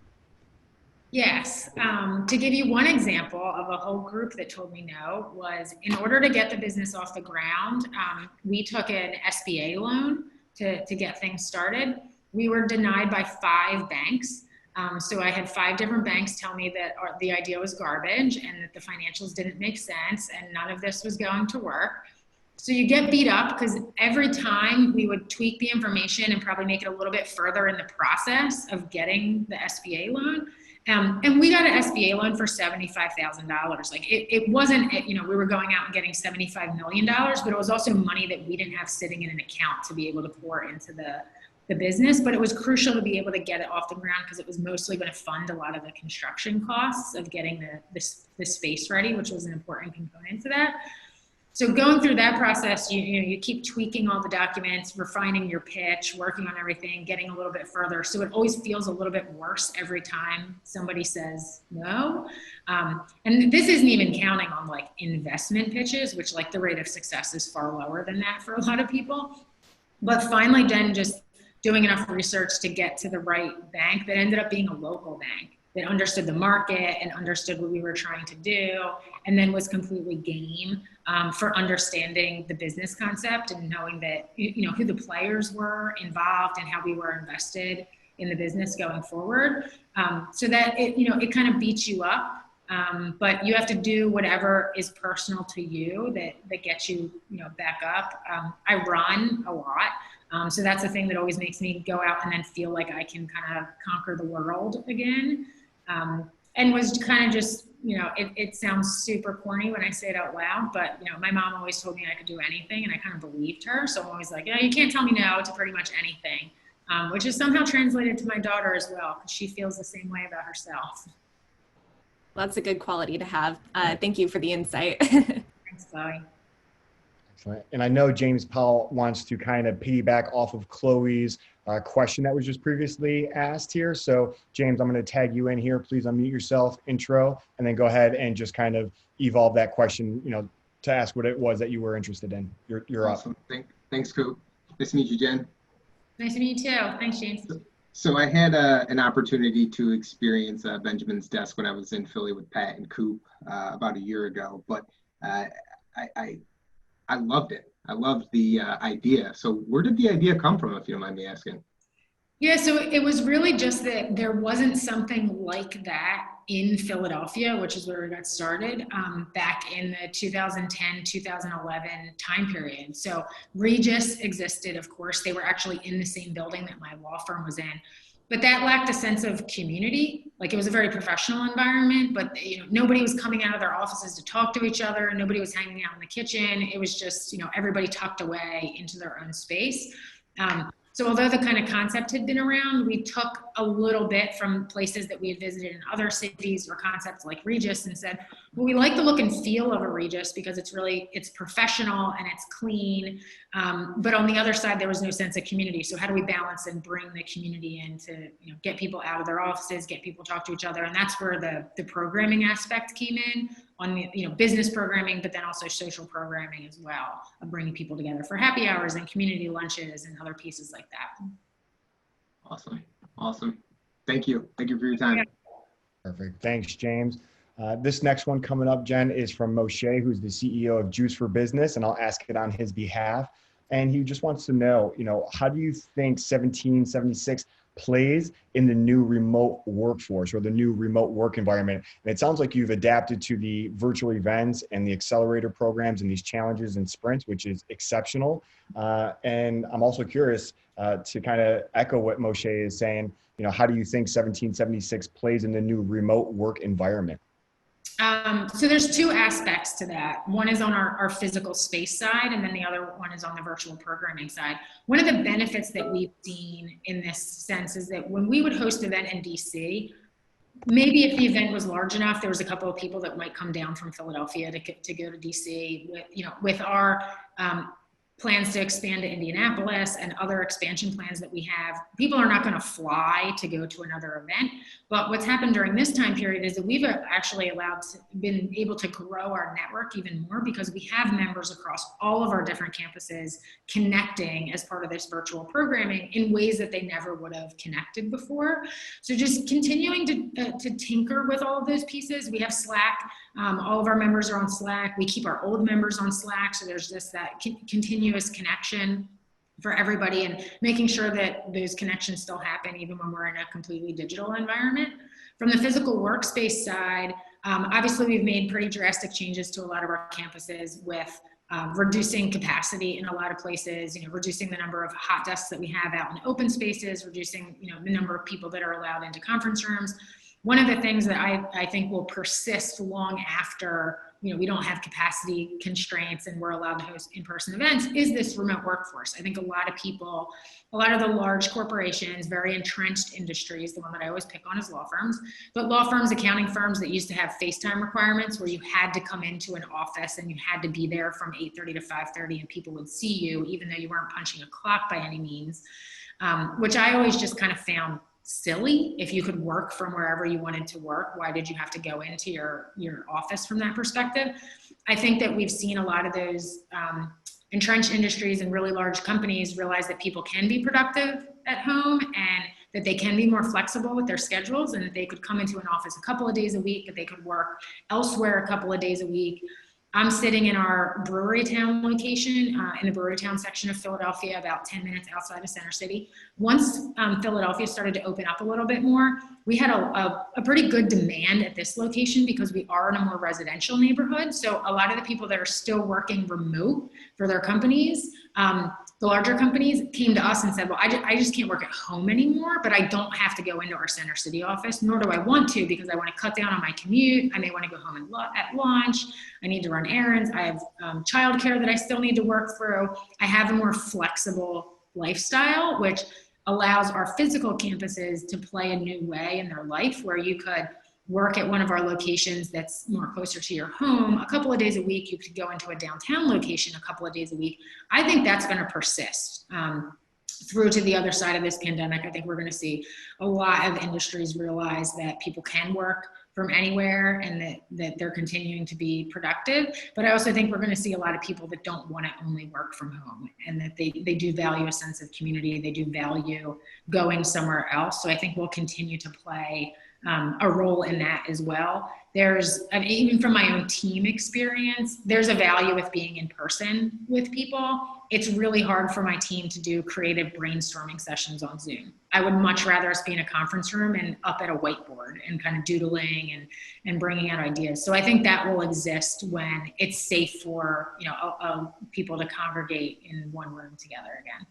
Yes. To give you one example of a whole group that told me no, was in order to get the business off the ground, we took an SBA loan to get things started. We were denied by 5 banks. So I had 5 different banks tell me that the idea was garbage and that the financials didn't make sense and none of this was going to work. So you get beat up because every time we would tweak the information and probably make it a little bit further in the process of getting the SBA loan. And we got an SBA loan for $75,000. Like it wasn't, we were going out and getting $75 million, but it was also money that we didn't have sitting in an account to be able to pour into the business. But it was crucial to be able to get it off the ground because it was mostly going to fund a lot of the construction costs of getting the space ready, which was an important component to that. So going through that process, you keep tweaking all the documents, refining your pitch, working on everything, getting a little bit further. So it always feels a little bit worse every time somebody says no. And this isn't even counting on like investment pitches, which like the rate of success is far lower than that for a lot of people. But finally, then just doing enough research to get to the right bank that ended up being a local bank that understood the market and understood what we were trying to do, and then was completely game for understanding the business concept and knowing that, who the players were involved and how we were invested in the business going forward. So that it kind of beats you up, but you have to do whatever is personal to you that gets you, back up. I run a lot. So that's the thing that always makes me go out and then feel like I can kind of conquer the world again. And was kind of just, it sounds super corny when I say it out loud, but, my mom always told me I could do anything, and I kind of believed her. So I'm always like, you can't tell me no to pretty much anything, which is somehow translated to my daughter as well, because she feels the same way about herself. Well, that's a good quality to have. Thank you for the insight. Thanks, Chloe. Excellent. And I know James Powell wants to kind of piggyback off of Chloe's question that was just previously asked here. So James, I'm going to tag you in here. Please unmute yourself, intro, and then go ahead and just kind of evolve that question, to ask what it was that you were interested in. You're awesome. Thanks, Coop. Nice to meet you, Jenn. Nice to meet you too. Thanks, James. So I had an opportunity to experience Benjamin's desk when I was in Philly with Pat and Coop about a year ago, but I loved it. I loved the idea. So where did the idea come from, if you don't mind me asking? Yeah, so it was really just that there wasn't something like that in Philadelphia, which is where we got started back in the 2010, 2011 time period. So Regis existed, of course. They were actually in the same building that my law firm was in. But that lacked a sense of community. Like, it was a very professional environment, but nobody was coming out of their offices to talk to each other. Nobody was hanging out in the kitchen. It was just, everybody tucked away into their own space. So although the kind of concept had been around, we took a little bit from places that we had visited in other cities or concepts like Regis and said, well, we like the look and feel of a Regis because it's professional and it's clean. But on the other side, there was no sense of community. So how do we balance and bring the community in to get people out of their offices, get people to talk to each other? And that's where the programming aspect came in on the business programming, but then also social programming as well, of bringing people together for happy hours and community lunches and other pieces like that. Awesome. Thank you for your time. Yeah. Perfect. Thanks, James. This next one coming up, Jen, is from Moshe, who's the CEO of Juice for Business, and I'll ask it on his behalf. And he just wants to know, how do you think 1776 plays in the new remote workforce or the new remote work environment? And it sounds like you've adapted to the virtual events and the accelerator programs and these challenges and sprints, which is exceptional. And I'm also curious to kind of echo what Moshe is saying. How do you think 1776 plays in the new remote work environment? So there's two aspects to that. One is on our physical space side, and then the other one is on the virtual programming side. One of the benefits that we've seen in this sense is that when we would host an event in DC, maybe if the event was large enough, there was a couple of people that might come down from Philadelphia to go to DC. With our plans to expand to Indianapolis and other expansion plans that we have, people are not going to fly to go to another event. But what's happened during this time period is that we've actually been able to grow our network even more because we have members across all of our different campuses connecting as part of this virtual programming in ways that they never would have connected before. So just continuing to tinker with all of those pieces. We have Slack. All of our members are on Slack. We keep our old members on Slack. So there's just that continuous connection for everybody and making sure that those connections still happen even when we're in a completely digital environment. From the physical workspace side, obviously we've made pretty drastic changes to a lot of our campuses with reducing capacity in a lot of places, reducing the number of hot desks that we have out in open spaces, reducing, the number of people that are allowed into conference rooms. One of the things that I think will persist long after, we don't have capacity constraints and we're allowed to host in-person events is this remote workforce. I think a lot of the large corporations, very entrenched industries, the one that I always pick on is law firms, but law firms, accounting firms that used to have FaceTime requirements where you had to come into an office and you had to be there from 8:30 to 5:30 and people would see you even though you weren't punching a clock by any means, which I always just kind of found silly. If you could work from wherever you wanted to work, why did you have to go into your office from that perspective? I think that we've seen a lot of those entrenched industries and really large companies realize that people can be productive at home and that they can be more flexible with their schedules and that they could come into an office a couple of days a week, that they could work elsewhere a couple of days a week. I'm sitting in our Brewerytown location, in the Brewerytown section of Philadelphia, about 10 minutes outside of Center City. Once Philadelphia started to open up a little bit more, we had a pretty good demand at this location because we are in a more residential neighborhood. So a lot of the people that are still working remote for their companies, the larger companies came to us and said, well, I just can't work at home anymore, but I don't have to go into our Center City office, nor do I want to because I want to cut down on my commute. I may want to go home at lunch. I need to run errands. I have childcare that I still need to work through. I have a more flexible lifestyle, which allows our physical campuses to play a new way in their life where you could work at one of our locations that's more closer to your home a couple of days a week. You could go into a downtown location a couple of days a week. I think that's going to persist through to the other side of this pandemic. I think we're going to see a lot of industries realize that people can work from anywhere and that they're continuing to be productive. But I also think we're going to see a lot of people that don't want to only work from home and that they do value a sense of community. They do value going somewhere else. So I think we'll continue to play a role in that as well. And even from my own team experience, there's a value with being in person with people. It's really hard for my team to do creative brainstorming sessions on Zoom. I would much rather us be in a conference room and up at a whiteboard and kind of doodling and bringing out ideas. So I think that will exist when it's safe for people to congregate in one room together again.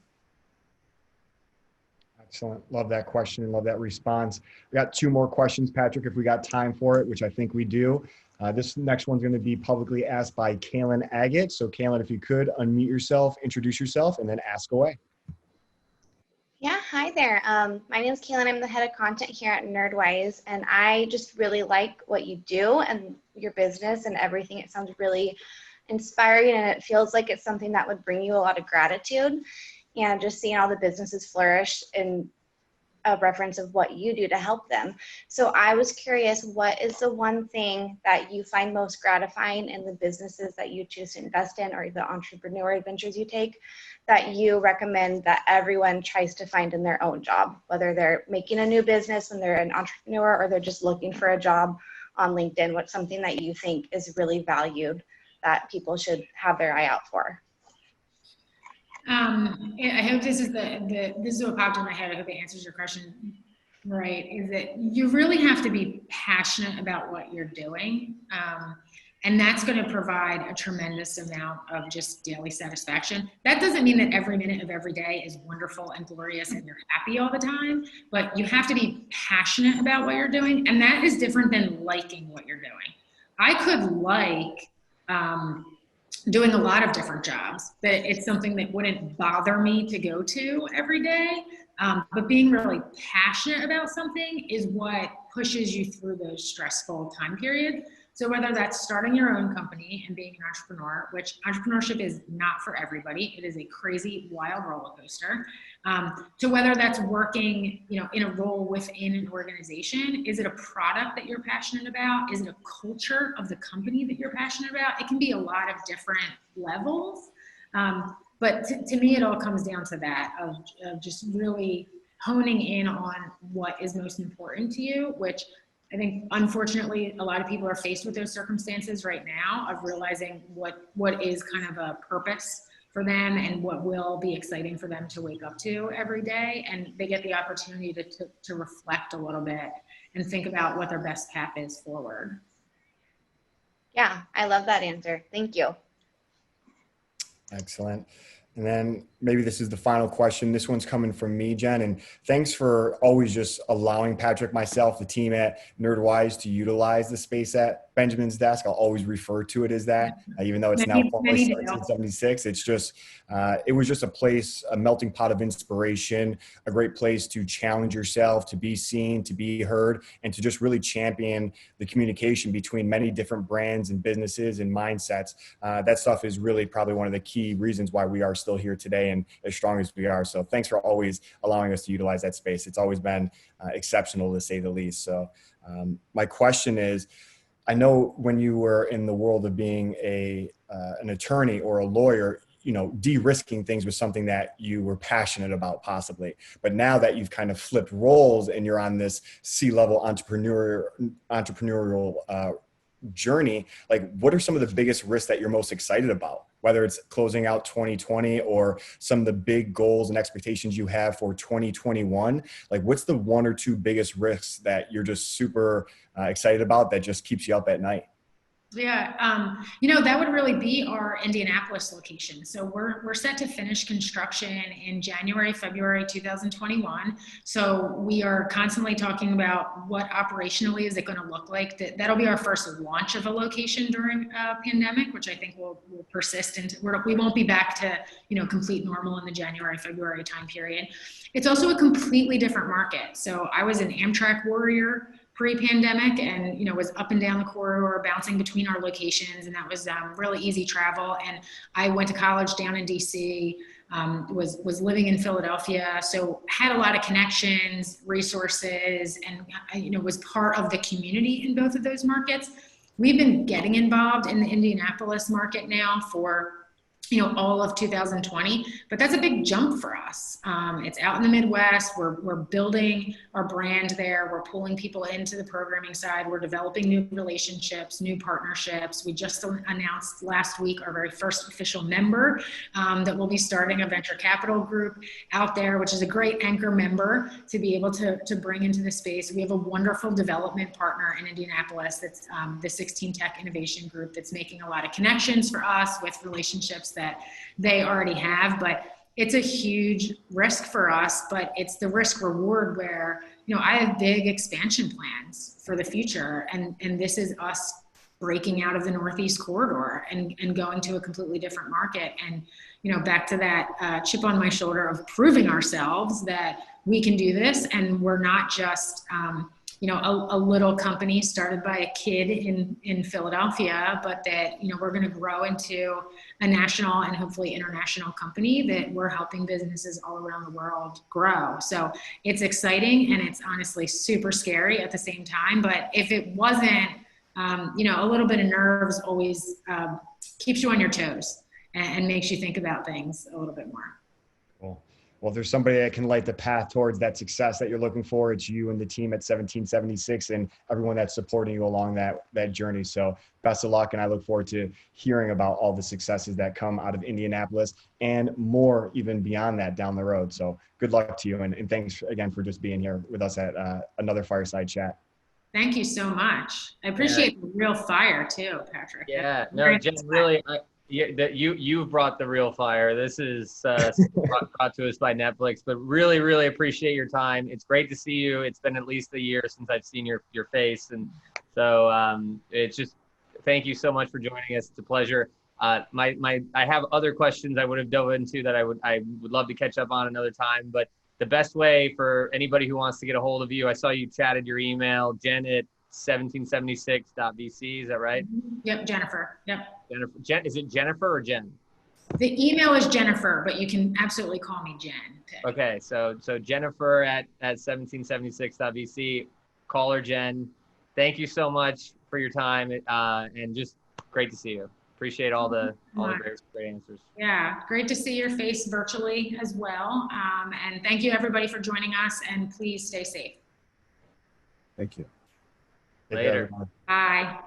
Excellent. Love that question and love that response. We got 2 more questions, Patrick, if we got time for it, which I think we do. This next one's going to be publicly asked by Kaylin Agate. So Kaylin, if you could unmute yourself, introduce yourself, and then ask away. Yeah, hi there. My name is Kaylin. I'm the head of content here at Nerdwise, and I just really like what you do and your business and everything. It sounds really inspiring, and it feels like it's something that would bring you a lot of gratitude. And just seeing all the businesses flourish in a reference of what you do to help them. So I was curious, what is the one thing that you find most gratifying in the businesses that you choose to invest in, or the entrepreneur adventures you take, that you recommend that everyone tries to find in their own job, whether they're making a new business when they're an entrepreneur or they're just looking for a job on LinkedIn? What's something that you think is really valued that people should have their eye out for? I hope this is what popped in my head. I hope it answers your question right, is that you really have to be passionate about what you're doing. And that's going to provide a tremendous amount of just daily satisfaction. That doesn't mean that every minute of every day is wonderful and glorious and you're happy all the time, but you have to be passionate about what you're doing. And that is different than liking what you're doing. I could like, doing a lot of different jobs, but it's something that wouldn't bother me to go to every day. But being really passionate about something is what pushes you through those stressful time periods. So whether that's starting your own company and being an entrepreneur, which entrepreneurship is not for everybody, it is a crazy, wild roller coaster, to whether that's working, in a role within an organization. Is it a product that you're passionate about? Is it a culture of the company that you're passionate about? It can be a lot of different levels. But to me, it all comes down to that of just really honing in on what is most important to you, which I think, unfortunately, a lot of people are faced with those circumstances right now of realizing what is kind of a purpose for them and what will be exciting for them to wake up to every day. And they get the opportunity to reflect a little bit and think about what their best path is forward. Yeah, I love that answer. Thank you. Excellent. And then maybe this is the final question. This one's coming from me, Jen. And thanks for always just allowing Patrick, myself, the team at Nerdwise to utilize the space at Benjamin's desk. I'll always refer to it as that, even though it's now formally 1776. It's just, it was just a place, a melting pot of inspiration, a great place to challenge yourself, to be seen, to be heard, and to just really champion the communication between many different brands and businesses and mindsets. That stuff is really probably one of the key reasons why we are still here today and as strong as we are. So thanks for always allowing us to utilize that space. It's always been exceptional, to say the least. So my question is, I know when you were in the world of being an attorney or a lawyer, de-risking things was something that you were passionate about possibly. But now that you've kind of flipped roles and you're on this C-level entrepreneurial journey, like what are some of the biggest risks that you're most excited about? Whether it's closing out 2020 or some of the big goals and expectations you have for 2021, like what's the 1 or 2 biggest risks that you're just super excited about that just keeps you up at night? Yeah, that would really be our Indianapolis location. So we're set to finish construction in January, February 2021. So we are constantly talking about what operationally is it going to look like. That'll be our first launch of a location during a pandemic, which I think will persist, and we won't be back to complete normal in the January, February time period. It's also a completely different market. So I was an Amtrak warrior pre-pandemic and was up and down the corridor bouncing between our locations, and that was really easy travel. And I went to college down in DC, was living in Philadelphia, so had a lot of connections, resources, and was part of the community in both of those markets. We've been getting involved in the Indianapolis market now for all of 2020, but that's a big jump for us. It's out in the Midwest. We're building our brand there. We're pulling people into the programming side. We're developing new relationships, new partnerships. We just announced last week our very first official member that will be starting a venture capital group out there, which is a great anchor member to be able to bring into the space. We have a wonderful development partner in Indianapolis that's the 16 Tech Innovation Group that's making a lot of connections for us with relationships that they already have. But it's a huge risk for us, but it's the risk reward where, I have big expansion plans for the future. And this is us breaking out of the Northeast corridor and going to a completely different market. And, back to that chip on my shoulder of proving ourselves that we can do this. And we're not just, a little company started by a kid in Philadelphia, but that, we're going to grow into a national and hopefully international company that we're helping businesses all around the world grow. So it's exciting and it's honestly super scary at the same time. But if it wasn't, a little bit of nerves always keeps you on your toes and makes you think about things a little bit more. Cool. Well, if there's somebody that can light the path towards that success that you're looking for, it's you and the team at 1776 and everyone that's supporting you along that journey. So best of luck. And I look forward to hearing about all the successes that come out of Indianapolis and more even beyond that down the road. So good luck to you. And thanks again for just being here with us at another Fireside Chat. Thank you so much. I appreciate the real fire too, Patrick. Yeah, no, Jen, really, you brought the real fire. This is brought to us by Netflix, but really, really appreciate your time. It's great to see you. It's been at least a year since I've seen your face, and so it's just thank you so much for joining us. It's a pleasure. I have other questions I would have dove into that I would love to catch up on another time, but the best way for anybody who wants to get a hold of you, I saw you chatted your email, Jen at 1776.vc. Is that right? Yep, Jennifer. Yep. Jennifer. Is it Jennifer or Jen? The email is Jennifer, but you can absolutely call me Jen. Okay, so Jennifer at 1776.vc. Call her Jen. Thank you so much for your time, and just great to see you. Appreciate all the great answers. Yeah, great to see your face virtually as well. And thank you everybody for joining us, and please stay safe. Thank you. Later. Bye.